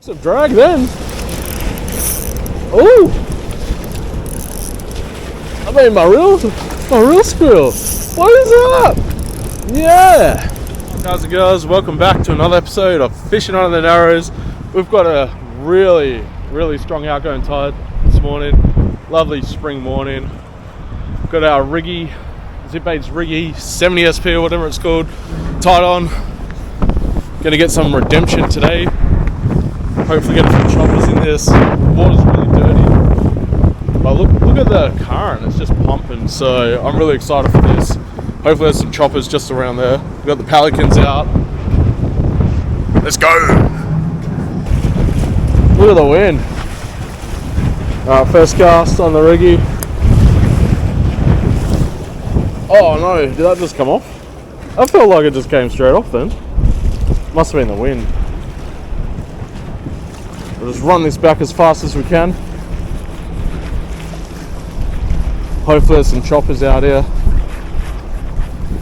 Some drag then. Oh, I mean my real squirrel. What is up? Yeah. Guys and girls, welcome back to another episode of Fishing Under the Narrows. We've got a really strong outgoing tide this morning. Lovely spring morning. Got our Rigge, Zipbaits Rigge 70 SP or whatever it's called, tied on. Gonna get some redemption today. Hopefully get a few choppers in this. The water's really dirty, but look at the current, it's just pumping, so I'm really excited for this. Hopefully there's some choppers just around there. We've got the pelicans out. Let's go! Look at the wind. Alright, first cast on the Rigge. Oh no, did that just come off? I felt like it just came straight off then. Must have been the wind. We'll just run this back as fast as we can. Hopefully there's some choppers out here.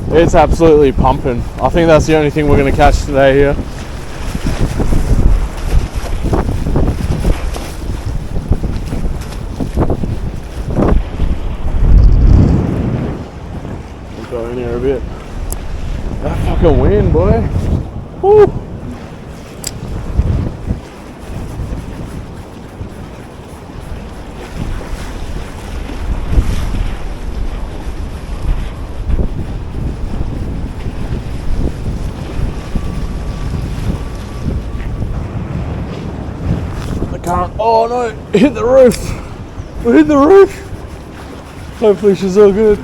It's absolutely pumping. I think that's the only thing we're going to catch today here. We'll go in here a bit. That fucking wind, boy. Woo. Oh no, it hit the roof. We hit the roof. Hopefully she's all good.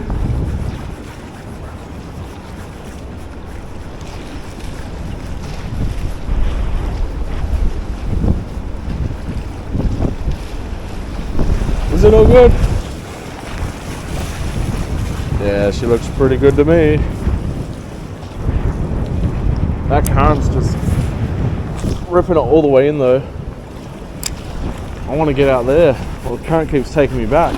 Is it all good? Yeah, she looks pretty good to me. That current's just ripping it all the way in though. I want to get out there. Well, the current keeps taking me back.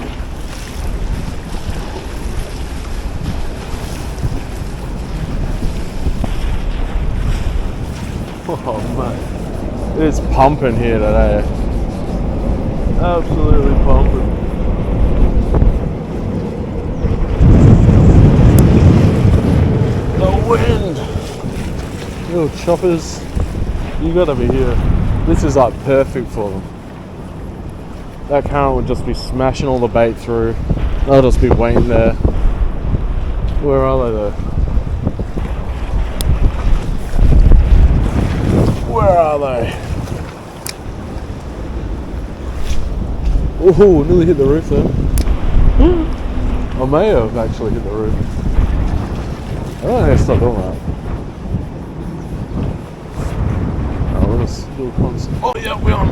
Oh man, it's pumping here today. Absolutely pumping. The wind. Little choppers, you gotta be here. This is like perfect for them. That current would just be smashing all the bait through. They'll just be waiting there. Where are they though? Where are they? Oh, nearly hit the roof there. I may have actually hit the roof. I don't know how to stop doing that. Oh, we're just little cons. Oh yeah, we're on.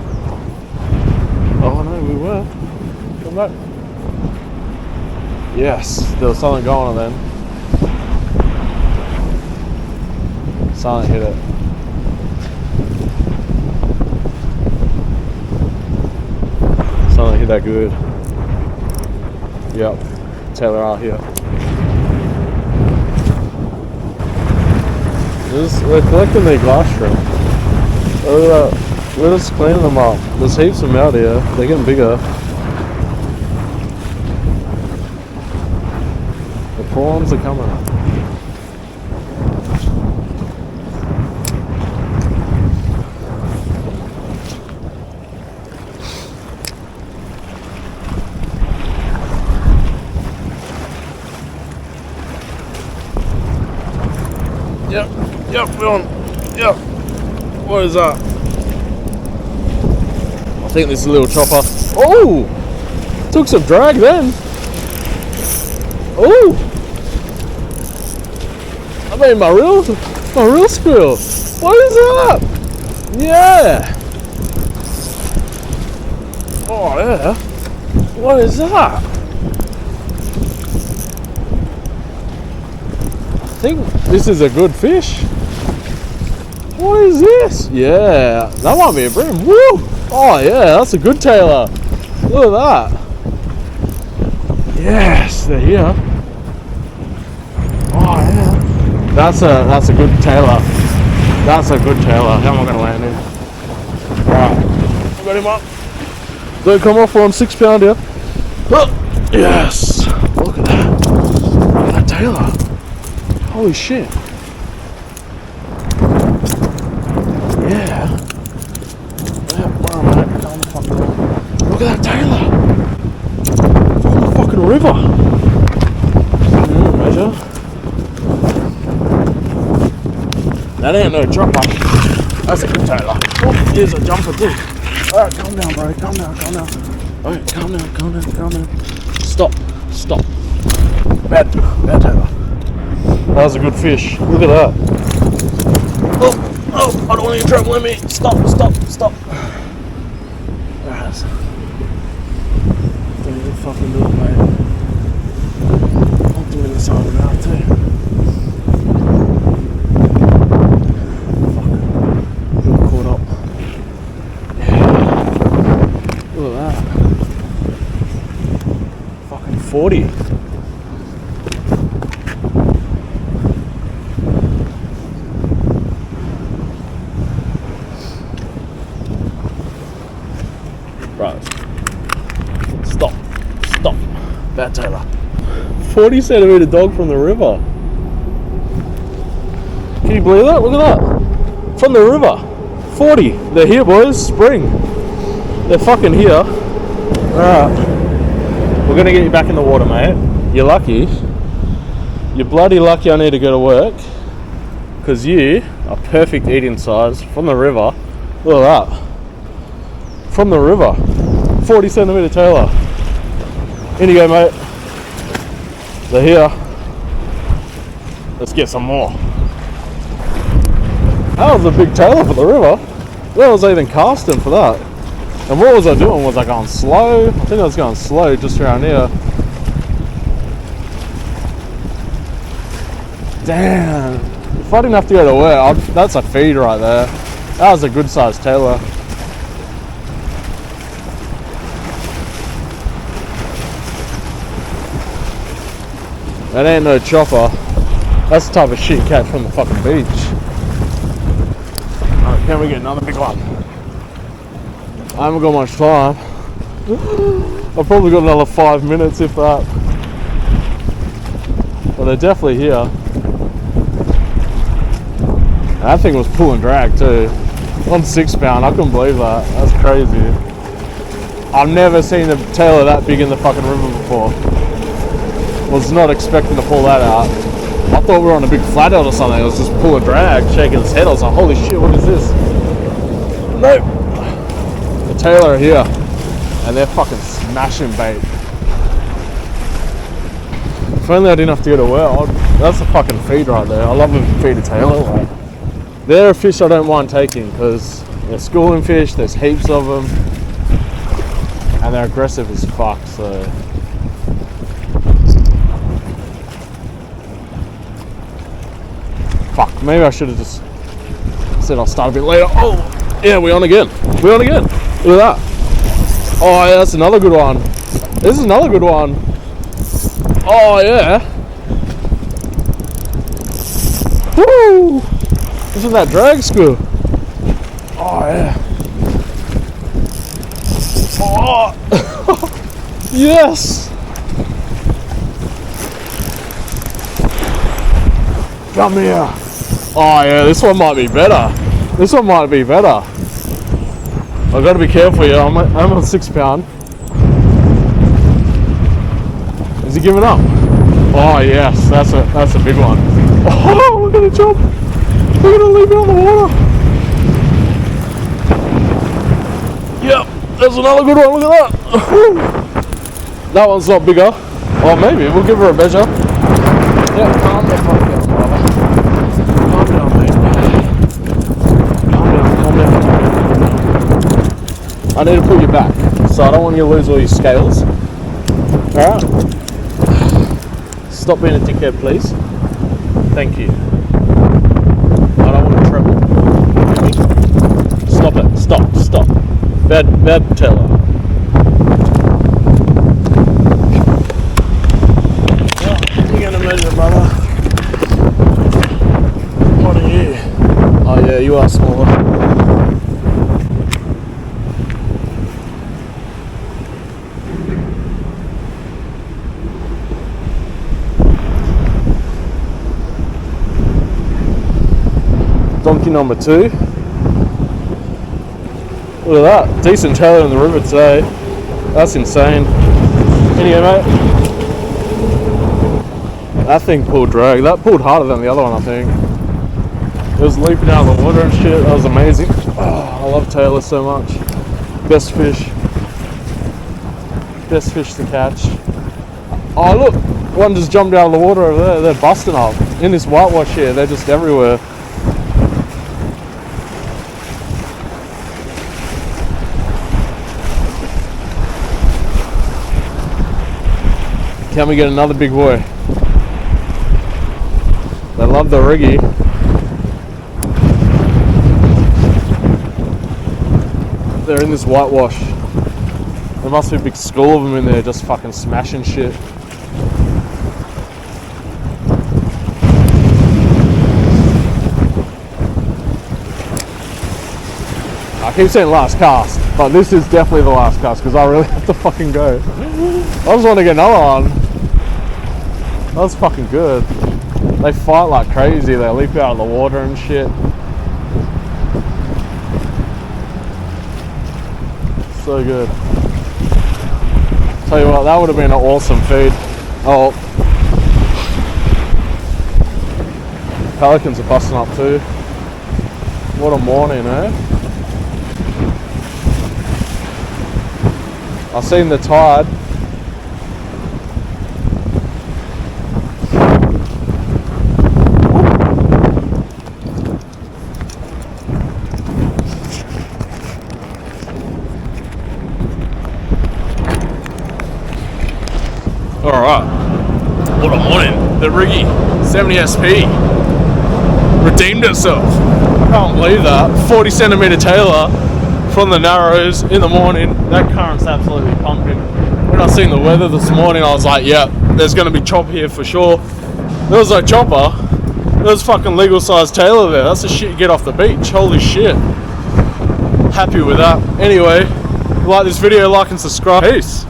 Oh no, we were. Come back. Yes, there was something going on then. Silent hit it. Silent hit that good. Yep, Tailor out here. We're collecting the glass shrimp. We're just cleaning them up. There's heaps of them out here. They're getting bigger. The prawns are coming. Yep, we're on. Yep. What is that? I think this is a little chopper. Oh! Took some drag then. Oh! I mean my real squirrel. What is that? Yeah! Oh yeah. What is that? I think this is a good fish. What is this? Yeah, that might be a bream. Woo! Oh yeah, that's a good tailor. Look at that. Yes, they're here. Oh yeah. That's a good tailor. That's a good tailor. How am I going to land in? Right. got him up. Don't come off, we're on 6 pound here. Oh, yes! Look at that. Look at that Tailor. Holy shit. Yeah. Where am I at? Down the fucking river. Look at that Tailor. On the fucking river. Measure. That ain't no chopper. That's a good Tailor. Oh, here's a jumper too. Alright, calm down, bro. Calm down. Alright, calm down. Stop. Bad Tailor. That was a good fish. Look at that. Oh, I don't want you to trouble me. Stop. Alright. Don't even fucking do it, mate. I'll do it inside of the mouth too. Look at that. Fucking 40. Right. Stop. Bad Tailor. 40 centimetre dog from the river. Can you believe that? Look at that. From the river. 40. They're here, boys. Spring. They're fucking here. Alright. We're gonna get you back in the water, mate. You're lucky. You're bloody lucky I need to go to work. Because you are perfect eating size from the river. Look at that. From the river. 40 centimetre Tailor. In you go, mate. They're here. Let's get some more. That was a big Tailor for the river. Where was I even casting for that? And what was I doing? Was I going slow? I think I was going slow just around here. Damn. If I didn't have to go to work, that's a feed right there. That was a good sized Tailor. That ain't no chopper. That's the type of shit you catch from the fucking beach. Alright, can we get another big one? I haven't got much time. I've probably got another 5 minutes if that. But they're definitely here. And that thing was pulling drag too. On 6 pound, I couldn't believe that. That's crazy. I've never seen a Tailor that big in the fucking river before. Was not expecting to pull that out. I thought we were on a big flathead or something. It was just pulling drag, shaking his head. I was like, holy shit, what is this? Nope. The Tailor are here. And they're fucking smashing bait. If only I didn't have to go to work. That's a fucking feed right there. I love a feed a Tailor. Like, they're a fish I don't mind taking because they're schooling fish. There's heaps of them. And they're aggressive as fuck, so... Fuck, maybe I should have just said I'll start a bit later. Oh, yeah, we're on again. Look at that. Oh, yeah, that's another good one. This is another good one. Oh, yeah. Woo! Isn't that drag school? Oh, yeah. Oh! Yes! Come here. Oh yeah, this one might be better. I've got to be careful here. I'm on 6 pound. Is he giving up? Oh yes, that's a big one. Oh, look at the chop. We're gonna leave it on the water. Yep, there's another good one. Look at that. That one's not bigger. Oh, maybe we'll give her a measure. Yep, calm the fuck down, brother. Calm down, mate. Calm down. I need to pull you back, so I don't want you to lose all your scales. Alright. Stop being a dickhead, please. Thank you. I don't want to treble. Stop it. Stop. Bad Tailor. You're gonna measure, brother. What are you? Oh yeah, you are smaller. Donkey number 2. Look at that, decent tailor in the river today. That's insane. Anyway, mate, that thing pulled drag. That pulled harder than the other one, I think. It was leaping out of the water and shit. That was amazing. Oh, I love tailors so much. Best fish to catch. Oh look, one just jumped out of the water over there. They're busting up in this whitewash here. They're just everywhere. Can we get another big boy? They love the Rigge. They're in this whitewash. There must be a big school of them in there just fucking smashing shit. I keep saying last cast, but this is definitely the last cast because I really have to fucking go. I just want to get another one. That was fucking good. They fight like crazy. They leap out of the water and shit. So good. Tell you what, that would have been an awesome feed. Oh, pelicans are busting up too. What a morning, eh? I've seen the tide. Alright, what a morning. The Rigge 70 SP redeemed itself. I can't believe that. 40 centimetre tailor from the Narrows in the morning. That current's absolutely pumping. When I seen the weather this morning, I was like, yeah, there's going to be chopper here for sure. There was no chopper. There was fucking legal sized tailor there. That's the shit you get off the beach. Holy shit. Happy with that. Anyway, if you like this video, like and subscribe. Peace.